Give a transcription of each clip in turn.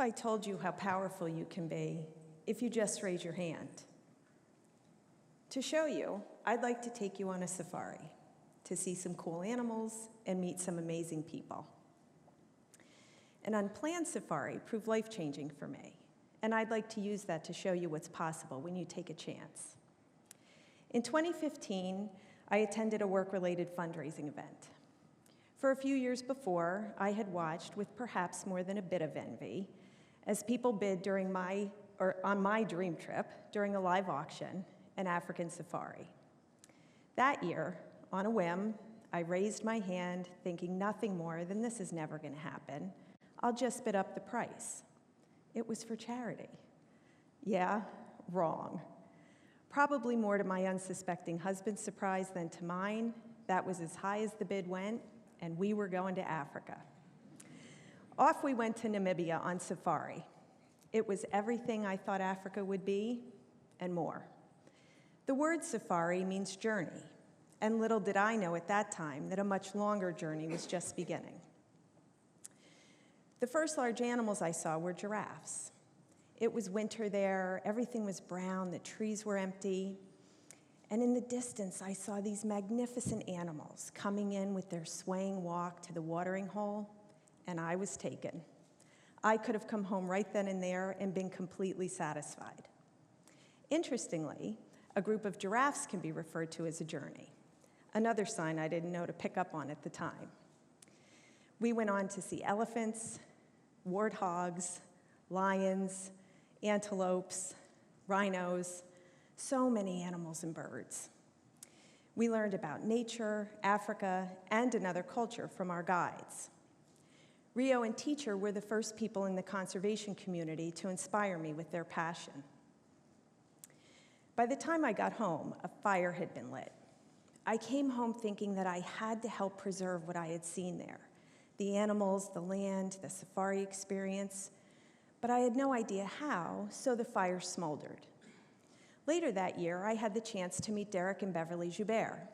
I told you how powerful you can be if you just raise your hand? To show you, I'd like to take you on a safari to see some cool animals and meet some amazing people. An unplanned safari proved life-changing for me, and I'd like to use that to show you what's possible when you take a chance. In 2015, I attended a work-related fundraising event. For a few years before, I had watched, with perhaps more than a bit of envy, as people bid on my dream trip during a live auction, an African safari. That year, on a whim, I raised my hand, thinking nothing more than this is never going to happen. I'll just bid up the price. It was for charity. Yeah, wrong. Probably more to my unsuspecting husband's surprise than to mine, that was as high as the bid went, and we were going to Africa. Off we went to Namibia on safari. It was everything I thought Africa would be, and more. The word safari means journey, and little did I know at that time that a much longer journey was just beginning. The first large animals I saw were giraffes. It was winter there, everything was brown, the trees were empty, and in the distance I saw these magnificent animals coming in with their swaying walk to the watering hole, and I was taken. I could have come home right then and there and been completely satisfied. Interestingly, a group of giraffes can be referred to as a journey, another sign I didn't know to pick up on at the time. We went on to see elephants, warthogs, lions, antelopes, rhinos, so many animals and birds. We learned about nature, Africa, and another culture from our guides. Rio and Teacher were the first people in the conservation community to inspire me with their passion. By the time I got home, a fire had been lit. I came home thinking that I had to help preserve what I had seen there, the animals, the land, the safari experience, but I had no idea how, so the fire smoldered. Later that year, I had the chance to meet Derek and Beverly Joubert.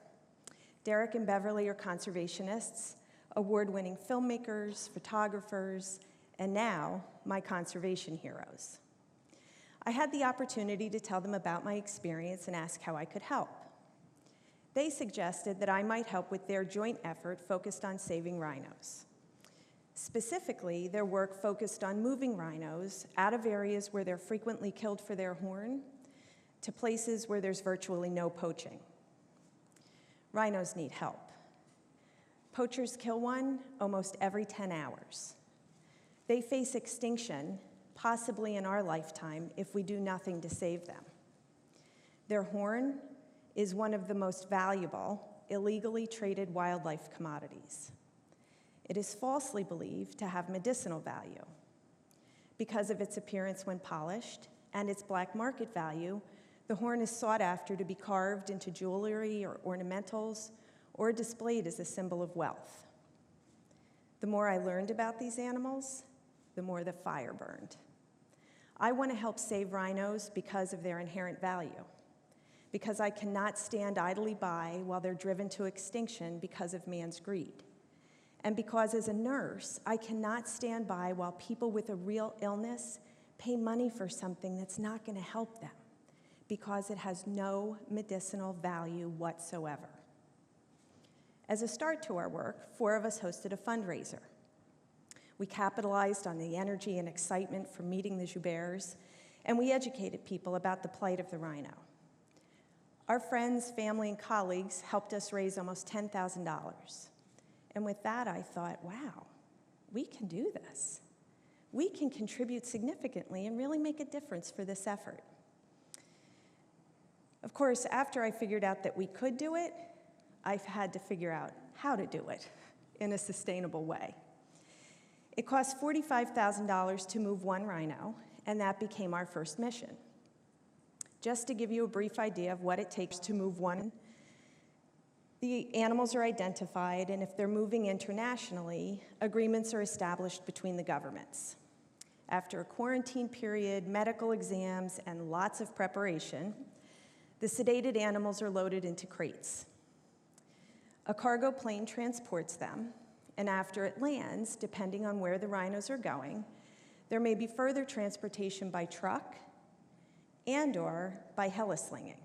Derek and Beverly are conservationists, award-winning filmmakers, photographers, and now my conservation heroes. I had the opportunity to tell them about my experience and ask how I could help. They suggested that I might help with their joint effort focused on saving rhinos. Specifically, their work focused on moving rhinos out of areas where they're frequently killed for their horn to places where there's virtually no poaching. Rhinos need help. Poachers kill one almost every 10 hours. They face extinction, possibly in our lifetime, if we do nothing to save them. Their horn is one of the most valuable, illegally traded wildlife commodities. It is falsely believed to have medicinal value. Because of its appearance when polished and its black market value, the horn is sought after to be carved into jewelry or ornamentals or displayed as a symbol of wealth. The more I learned about these animals, the more the fire burned. I want to help save rhinos because of their inherent value, because I cannot stand idly by while they're driven to extinction because of man's greed. And because as a nurse, I cannot stand by while people with a real illness pay money for something that's not going to help them, because it has no medicinal value whatsoever. As a start to our work, 4 of us hosted a fundraiser. We capitalized on the energy and excitement from meeting the Jouberts, and we educated people about the plight of the rhino. Our friends, family, and colleagues helped us raise almost $10,000. And with that, I thought, wow, we can do this. We can contribute significantly and really make a difference for this effort. Of course, after I figured out that we could do it, I've had to figure out how to do it in a sustainable way. It cost $45,000 to move 1 rhino, and that became our first mission. Just to give you a brief idea of what it takes to move one, the animals are identified, and if they're moving internationally, agreements are established between the governments. After a quarantine period, medical exams, and lots of preparation, the sedated animals are loaded into crates. A cargo plane transports them, and after it lands, depending on where the rhinos are going, There may be further transportation by truck and/or by helislinging.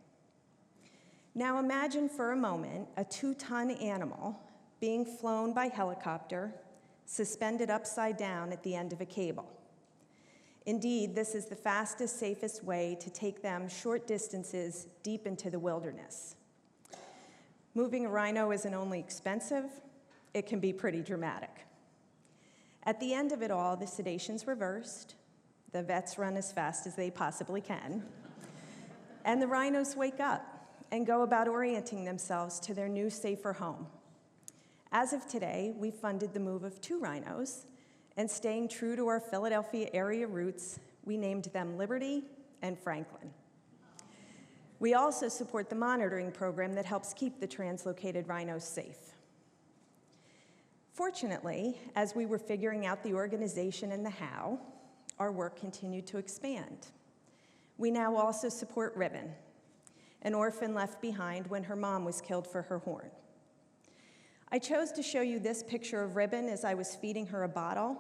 Now imagine for a moment a 2-ton animal being flown by helicopter, suspended upside down at the end of a cable. Indeed, this is the fastest, safest way to take them short distances deep into the wilderness. Moving a rhino isn't only expensive, it can be pretty dramatic. At the end of it all, the sedation's reversed, the vets run as fast as they possibly can, and the rhinos wake up and go about orienting themselves to their new, safer home. As of today, we've funded the move of 2 rhinos, and staying true to our Philadelphia area roots, we named them Liberty and Franklin. We also support the monitoring program that helps keep the translocated rhinos safe. Fortunately, as we were figuring out the organization and the how, our work continued to expand. We now also support Ribbon, an orphan left behind when her mom was killed for her horn. I chose to show you this picture of Ribbon as I was feeding her a bottle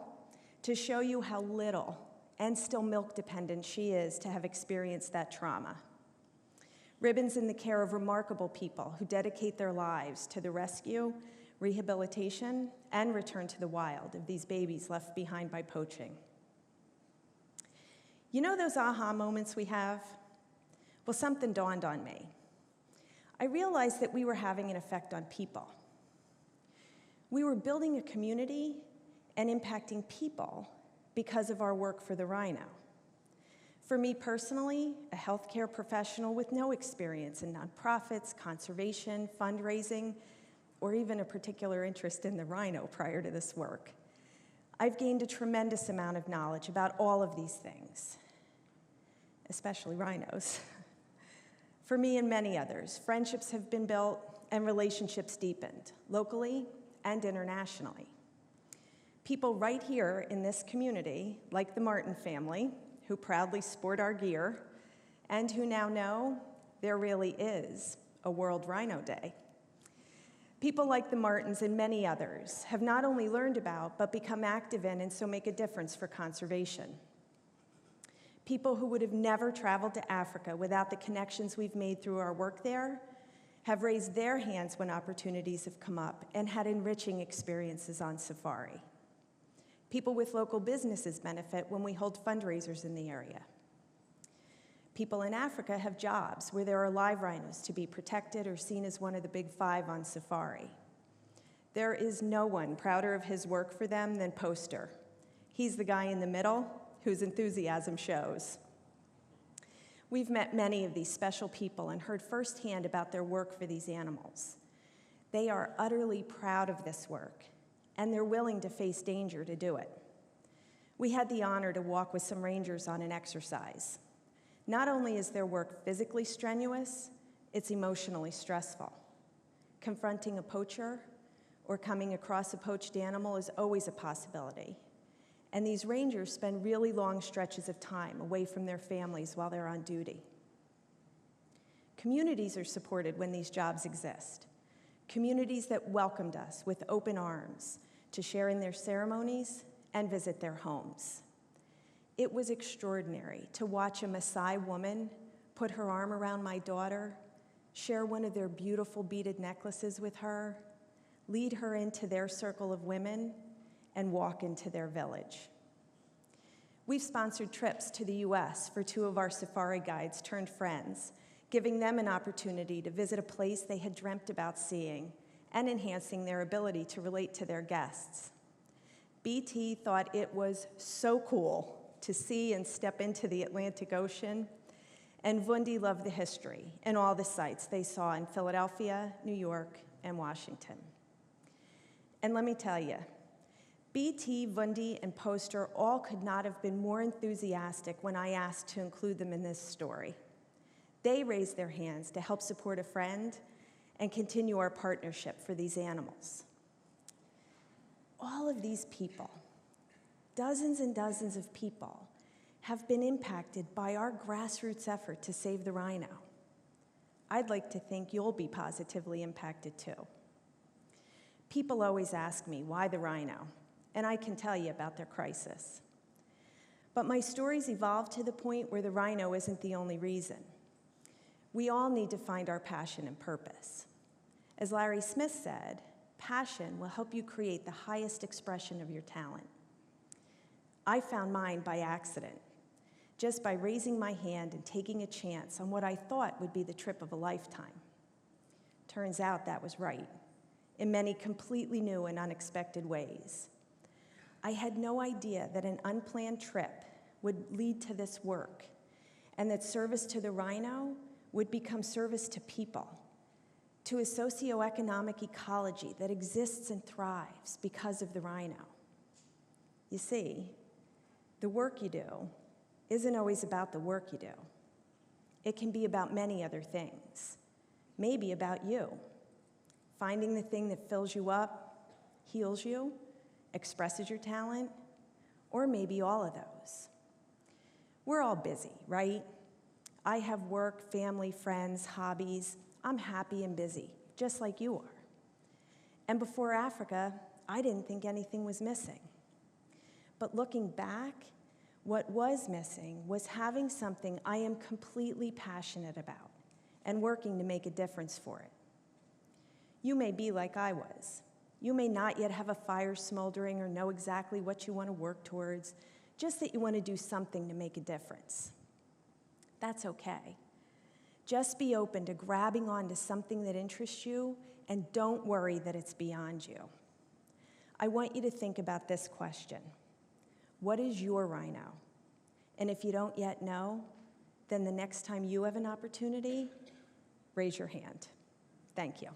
to show you how little and still milk dependent she is to have experienced that trauma. Ribbon's in the care of remarkable people who dedicate their lives to the rescue, rehabilitation, and return to the wild of these babies left behind by poaching. You know those aha moments we have? Well, something dawned on me. I realized that we were having an effect on people. We were building a community and impacting people because of our work for the rhino. For me personally, a healthcare professional with no experience in nonprofits, conservation, fundraising, or even a particular interest in the rhino prior to this work, I've gained a tremendous amount of knowledge about all of these things, especially rhinos. For me and many others, friendships have been built and relationships deepened, locally and internationally. People right here in this community, like the Martin family, who proudly sport our gear, and who now know there really is a World Rhino Day. People like the Martins and many others have not only learned about, but become active in and so make a difference for conservation. People who would have never traveled to Africa without the connections we've made through our work there have raised their hands when opportunities have come up and had enriching experiences on safari. People with local businesses benefit when we hold fundraisers in the area. People in Africa have jobs where there are live rhinos to be protected or seen as one of the big 5 on safari. There is no one prouder of his work for them than Poster. He's the guy in the middle whose enthusiasm shows. We've met many of these special people and heard firsthand about their work for these animals. They are utterly proud of this work, and they're willing to face danger to do it. We had the honor to walk with some rangers on an exercise. Not only is their work physically strenuous, it's emotionally stressful. Confronting a poacher or coming across a poached animal is always a possibility. And these rangers spend really long stretches of time away from their families while they're on duty. Communities are supported when these jobs exist. Communities that welcomed us with open arms to share in their ceremonies and visit their homes. It was extraordinary to watch a Maasai woman put her arm around my daughter, share one of their beautiful beaded necklaces with her, lead her into their circle of women, and walk into their village. We've sponsored trips to the US for 2 of our safari guides turned friends, giving them an opportunity to visit a place they had dreamt about seeing and enhancing their ability to relate to their guests. BT thought it was so cool to see and step into the Atlantic Ocean, and Vundi loved the history and all the sights they saw in Philadelphia, New York, and Washington. And let me tell you, BT, Vundi, and Poster all could not have been more enthusiastic when I asked to include them in this story. They raised their hands to help support a friend and continue our partnership for these animals. All of these people, dozens and dozens of people, have been impacted by our grassroots effort to save the rhino. I'd like to think you'll be positively impacted too. People always ask me, why the rhino? And I can tell you about their crisis. But my stories evolved to the point where the rhino isn't the only reason. We all need to find our passion and purpose. As Larry Smith said, passion will help you create the highest expression of your talent. I found mine by accident, just by raising my hand and taking a chance on what I thought would be the trip of a lifetime. Turns out that was right, in many completely new and unexpected ways. I had no idea that an unplanned trip would lead to this work, and that service to the rhino would become service to people, to a socioeconomic ecology that exists and thrives because of the rhino. You see, the work you do isn't always about the work you do. It can be about many other things, maybe about you, finding the thing that fills you up, heals you, expresses your talent, or maybe all of those. We're all busy, right? I have work, family, friends, hobbies. I'm happy and busy, just like you are. And before Africa, I didn't think anything was missing. But looking back, what was missing was having something I am completely passionate about and working to make a difference for it. You may be like I was. You may not yet have a fire smoldering or know exactly what you want to work towards, just that you want to do something to make a difference. That's okay. Just be open to grabbing onto something that interests you, and don't worry that it's beyond you. I want you to think about this question. What is your rhino? And if you don't yet know, then the next time you have an opportunity, raise your hand. Thank you.